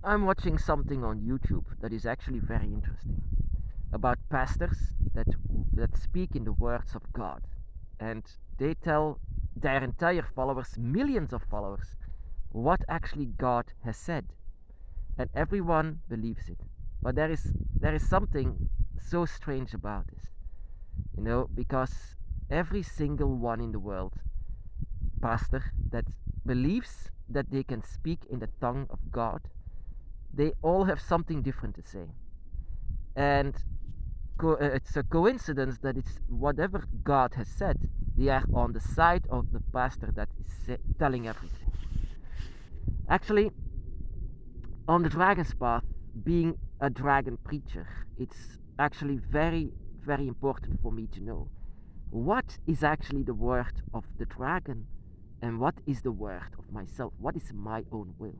I'm watching something on YouTube that is actually very interesting about pastors that speak in the words of God, and they tell their entire followers, millions of followers, what actually God has said, and everyone believes it. But there is something so strange about this, because every single one in the world, pastor that believes that they can speak in the tongue of God, they all have something different to say. And it's a coincidence that it's whatever God has said, they are on the side of the pastor that is telling everything. Actually, on the dragon's path, being a dragon preacher, it's actually very, very important for me to know what is actually the word of the dragon and what is the word of myself, what is my own will.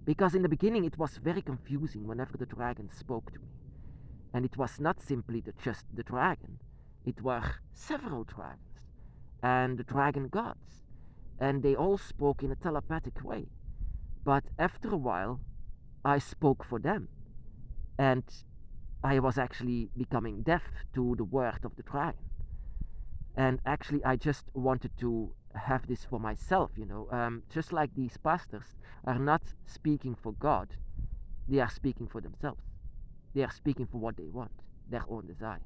Because in the beginning it was very confusing whenever the dragon spoke to me. And it was not simply just the dragon, it were several dragons and the dragon gods. And they all spoke in a telepathic way. But after a while, I spoke for them. And I was actually becoming deaf to the word of the dragon. And actually, I just wanted to have this for myself, just like these pastors are not speaking for God, they are speaking for themselves. They are speaking for what they want, their own desire.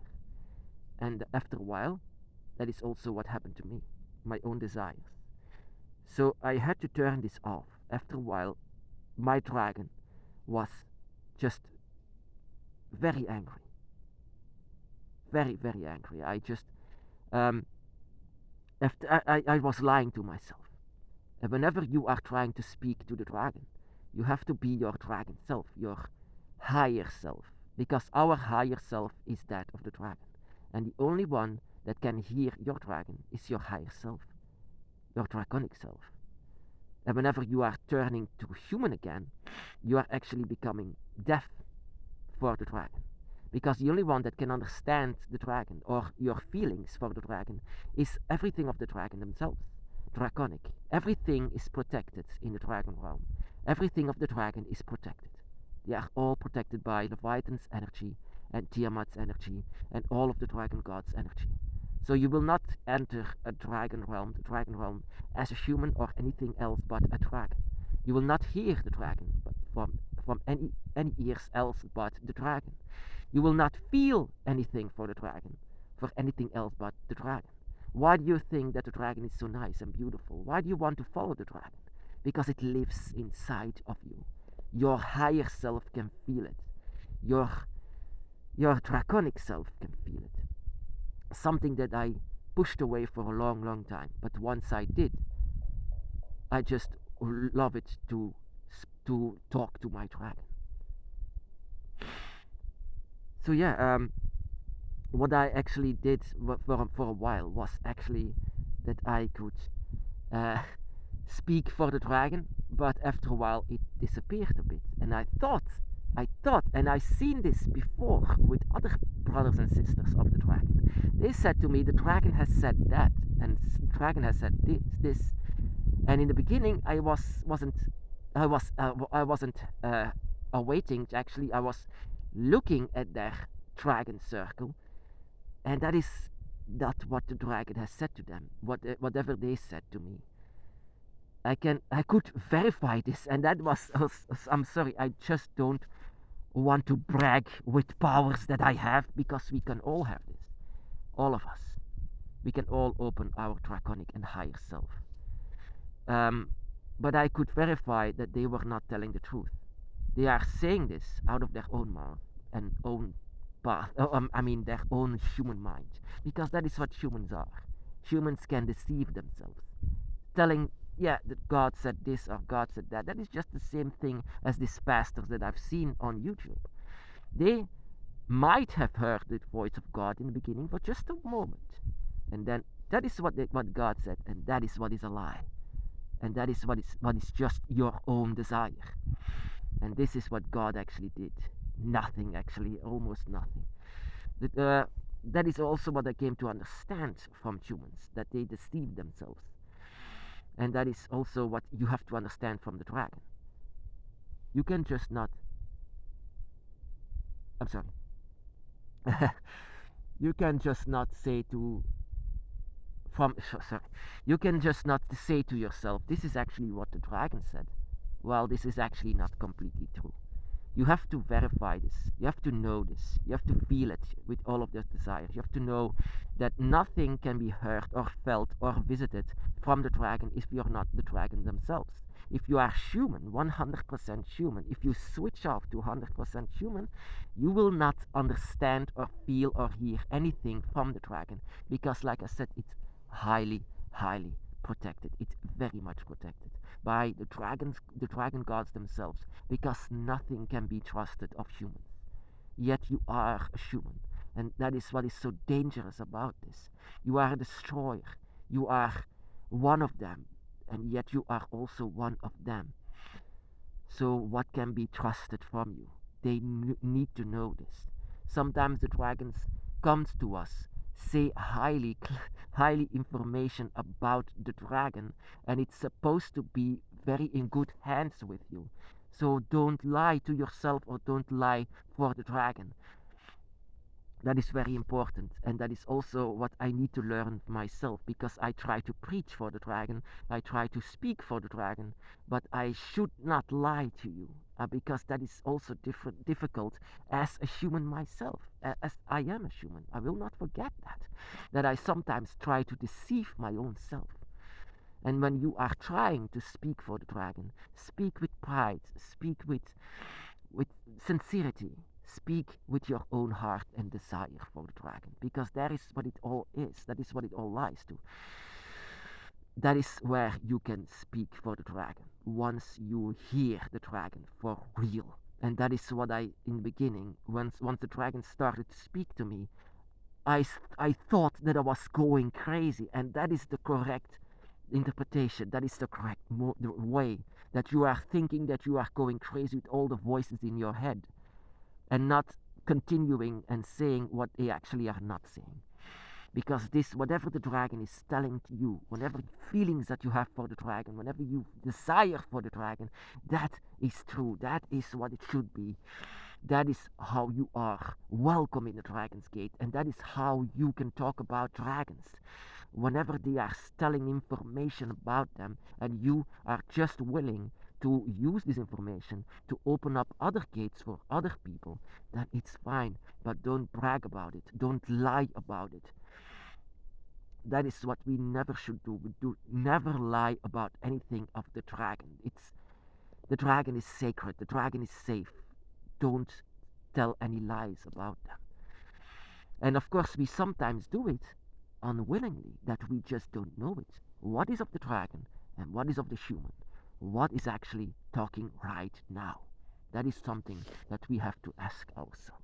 And after a while, that is also what happened to me, my own desires. So I had to turn this off. After a while, my dragon was just very angry. Very, very angry. I just, um, after I was lying to myself. And whenever you are trying to speak to the dragon, you have to be your dragon self, your higher self. Because our higher self is that of the dragon. And the only one that can hear your dragon is your higher self, your draconic self. And whenever you are turning to human again, you are actually becoming deaf for the dragon. Because the only one that can understand the dragon or your feelings for the dragon is everything of the dragon themselves. Draconic. Everything is protected in the dragon realm. Everything of the dragon is protected. They are all protected by Leviathan's energy and Tiamat's energy and all of the dragon god's energy. So you will not enter the dragon realm as a human or anything else but a dragon. You will not hear the dragon but from any ears else but the dragon. You will not feel anything for the dragon for anything else but the dragon. Why do you think that the dragon is so nice and beautiful? Why do you want to follow the dragon? Because it lives inside of you. Your higher self can feel it. Your your draconic self can feel it. Something that I pushed away for a long, long time. But once I did, I just love it to talk to my dragon. So yeah, what I actually did for a while was actually that I could uh, speak for the dragon, but after a while it disappeared a bit. And I thought, and I've seen this before with other brothers and sisters of the dragon. They said to me, the dragon has said that, and the dragon has said this. And in the beginning, I wasn't awaiting. Actually, I was looking at their dragon circle, and that is not what the dragon has said to them. Whatever they said to me, I could verify this, and that was. I'm sorry, I just don't want to brag with powers that I have, because we can all have this, all of us. We can all open our draconic and higher self. Um, but I could verify that they were not telling the truth. They are saying this out of their own mouth and own path. I mean, their own human mind, because that is what humans are. Humans can deceive themselves, telling, yeah, that God said this or God said that. That is just the same thing as these pastors that I've seen on YouTube. They might have heard the voice of God in the beginning for just a moment, and then that is what God said, and that is what is a lie, and that is what is just your own desire. And this is what God actually did. Nothing, actually, almost nothing. That is also what I came to understand from humans, that they deceive themselves. And that is also what you have to understand from the dragon. You can just not, I'm sorry, you can just not say to, sorry, you can just not say to yourself, this is actually what the dragon said. Well, this is actually not completely true. You have to verify this. You have to know this. You have to feel it with all of your desires. You have to know that nothing can be heard or felt or visited from the dragon if you're not the dragon themselves. If you are human, 100% human, if you switch off to 100% human, you will not understand or feel or hear anything from the dragon because, like I said, it's highly, highly protected. It's very much protected by the dragon gods themselves, because nothing can be trusted of humans. Yet you are a human, and that is what is so dangerous about this. You are a destroyer. You are one of them, and yet you are also one of them. So what can be trusted from you? They need to know this. Sometimes the dragons comes to us, say highly information about the dragon, and it's supposed to be very in good hands with you. So don't lie to yourself or don't lie for the dragon. That is very important, and that is also what I need to learn myself, because I try to preach for the dragon, I try to speak for the dragon, but I should not lie to you, because that is also difficult as a human myself, as I am a human. I will not forget that I sometimes try to deceive my own self. And when you are trying to speak for the dragon, speak with pride, speak with sincerity. Speak with your own heart and desire for the dragon, because that is what it all is. That is what it all lies to. That is where you can speak for the dragon once you hear the dragon for real. And that is what I, in the beginning, once the dragon started to speak to me, I thought that I was going crazy, and that is the correct interpretation. That is the correct the way, that you are thinking that you are going crazy with all the voices in your head, and not continuing and saying what they actually are not saying. Because this, whatever the dragon is telling to you, whatever feelings that you have for the dragon, whenever you desire for the dragon, that is true. That is what it should be. That is how you are welcome in the Dragon's Gate, and that is how you can talk about dragons. Whenever they are telling information about them, and you are just willing to use this information to open up other gates for other people, then it's fine. But don't brag about it. Don't lie about it. That is what we never should do. We do never lie about anything of the dragon. The dragon is sacred. The dragon is safe. Don't tell any lies about them. And of course, we sometimes do it unwillingly, that we just don't know it. What is of the dragon and what is of the human? What is actually talking right now? That is something that we have to ask ourselves.